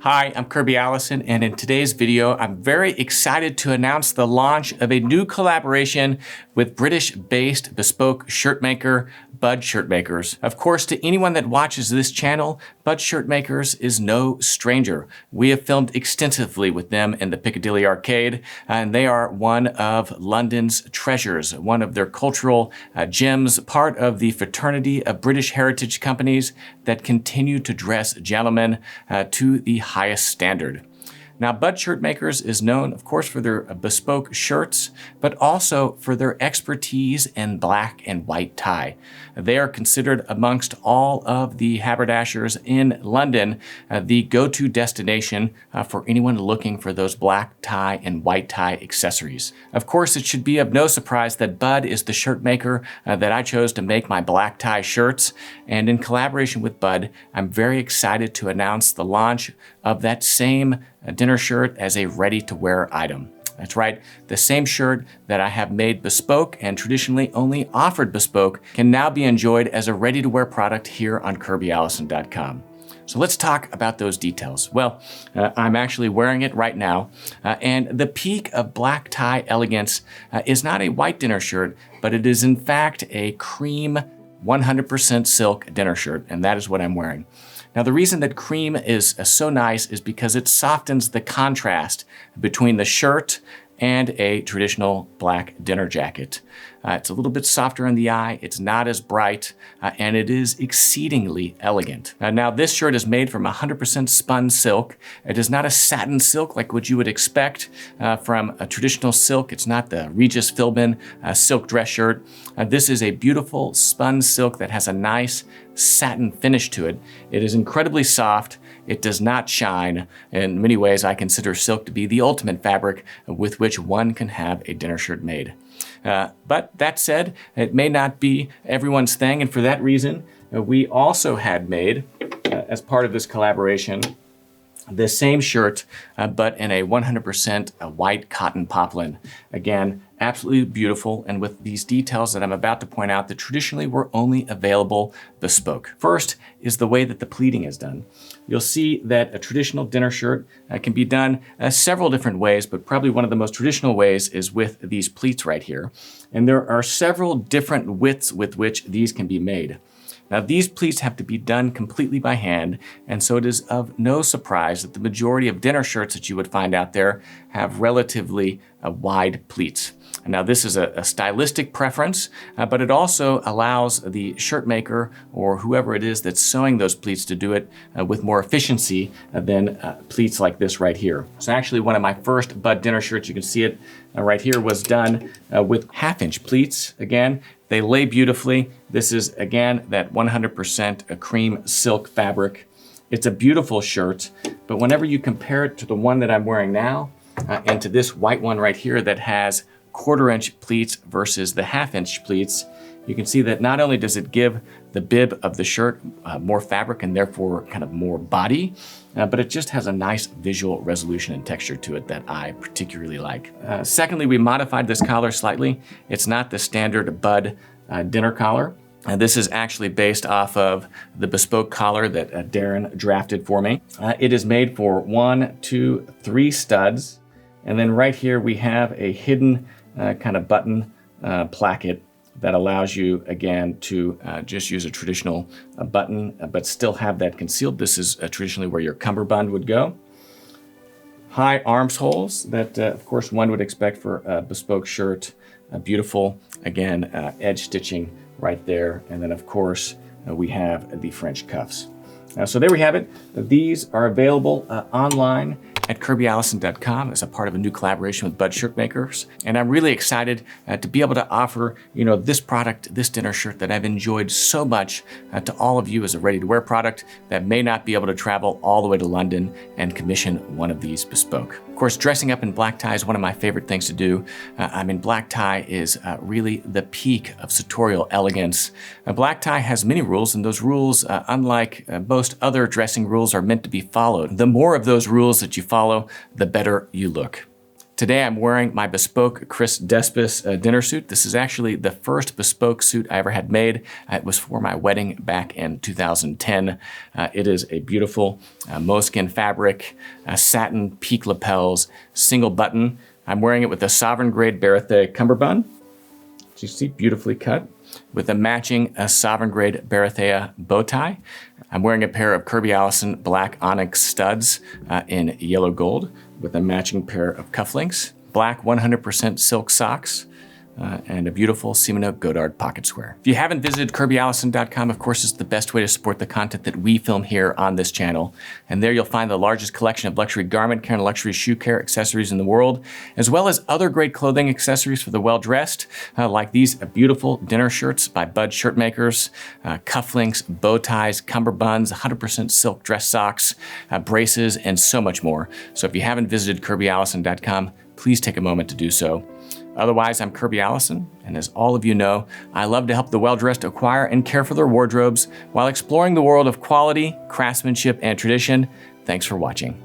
Hi, I'm Kirby Allison, and in today's video, I'm very excited to announce the launch of a new collaboration with British-based bespoke shirt maker, Budd Shirtmakers. Of course, to anyone that watches this channel, Budd Shirtmakers is no stranger. We have filmed extensively with them in the Piccadilly Arcade, and they are one of London's treasures, one of their cultural gems, part of the fraternity of British heritage companies that continue to dress gentlemen to the highest standard. Now, Budd Shirtmakers is known, of course, for their bespoke shirts, but also for their expertise in black and white tie. They are considered amongst all of the haberdashers in London the go-to destination for anyone looking for those black tie and white tie accessories. Of course, it should be of no surprise that Budd is the shirt maker that I chose to make my black tie shirts. And in collaboration with Budd, I'm very excited to announce the launch of that same dinner shirt as a ready-to-wear item. That's right, the same shirt that I have made bespoke and traditionally only offered bespoke can now be enjoyed as a ready-to-wear product here on KirbyAllison.com. So let's talk about those details. Well, I'm actually wearing it right now, and the peak of black tie elegance is not a white dinner shirt, but it is in fact a cream 100% silk dinner shirt, and that is what I'm wearing. Now, the reason that cream is so nice is because it softens the contrast between the shirt and a traditional black dinner jacket. It's a little bit softer on the eye, it's not as bright, and it is exceedingly elegant. Now, this shirt is made from 100% spun silk. It is not a satin silk like what you would expect from a traditional silk. It's not the Regis Philbin silk dress shirt. This is a beautiful spun silk that has a nice satin finish to it. It is incredibly soft. It does not shine. In many ways, I consider silk to be the ultimate fabric with which one can have a dinner shirt made. But that said, it may not be everyone's thing, and for that reason, we also had made, as part of this collaboration, the same shirt, but in a 100% white cotton poplin. Again, absolutely beautiful, and with these details that I'm about to point out that traditionally were only available bespoke. First is the way that the pleating is done. You'll see that a traditional dinner shirt can be done several different ways, but probably one of the most traditional ways is with these pleats right here. And there are several different widths with which these can be made. Now, these pleats have to be done completely by hand, and so it is of no surprise that the majority of dinner shirts that you would find out there have relatively wide pleats. Now, this is a stylistic preference, but it also allows the shirt maker or whoever it is that's sewing those pleats to do it with more efficiency than pleats like this right here. So actually, one of my first Budd dinner shirts, you can see it right here, was done with half-inch pleats. Again, they lay beautifully. This is, again, that 100% cream silk fabric. It's a beautiful shirt, but whenever you compare it to the one that I'm wearing now and to this white one right here that has quarter-inch pleats versus the half-inch pleats, you can see that not only does it give the bib of the shirt more fabric and therefore kind of more body, but it just has a nice visual resolution and texture to it that I particularly like. Secondly, we modified this collar slightly. It's not the standard Budd dinner collar. This is actually based off of the bespoke collar that Darren drafted for me. It is made for 1, 2, 3 studs. And then right here we have a hidden kind of button placket that allows you, again, to just use a traditional button, but still have that concealed. This is traditionally where your cummerbund would go. High arms holes that, of course, one would expect for a bespoke shirt. Beautiful, again, edge stitching right there. And then, of course, we have the French cuffs. So there we have it. These are available online at KirbyAllison.com as a part of a new collaboration with Budd Shirtmakers. And I'm really excited to be able to offer, this product, this dinner shirt that I've enjoyed so much to all of you as a ready-to-wear product that may not be able to travel all the way to London and commission one of these bespoke. Of course, dressing up in black tie is one of my favorite things to do. Black tie is really the peak of sartorial elegance. Black tie has many rules, and those rules, unlike most other dressing rules, are meant to be followed. The more of those rules that you follow, the better you look. Today I'm wearing my bespoke Chris Despis dinner suit. This is actually the first bespoke suit I ever had made. It was for my wedding back in 2010. It is a beautiful moleskin fabric, satin peak lapels, single button. I'm wearing it with a sovereign grade Barathea cummerbund. As you see, beautifully cut, with a matching sovereign grade Barathea bow tie. I'm wearing a pair of Kirby Allison black onyx studs in yellow gold, with a matching pair of cufflinks, black 100% silk socks, and a beautiful Simino Godard pocket square. If you haven't visited KirbyAllison.com, of course, it's the best way to support the content that we film here on this channel. And there you'll find the largest collection of luxury garment care and luxury shoe care accessories in the world, as well as other great clothing accessories for the well-dressed, like these beautiful dinner shirts by Budd Shirtmakers, cufflinks, bow ties, cummerbunds, 100% silk dress socks, braces, and so much more. So if you haven't visited KirbyAllison.com, please take a moment to do so. Otherwise, I'm Kirby Allison, and as all of you know, I love to help the well-dressed acquire and care for their wardrobes while exploring the world of quality, craftsmanship, and tradition. Thanks for watching.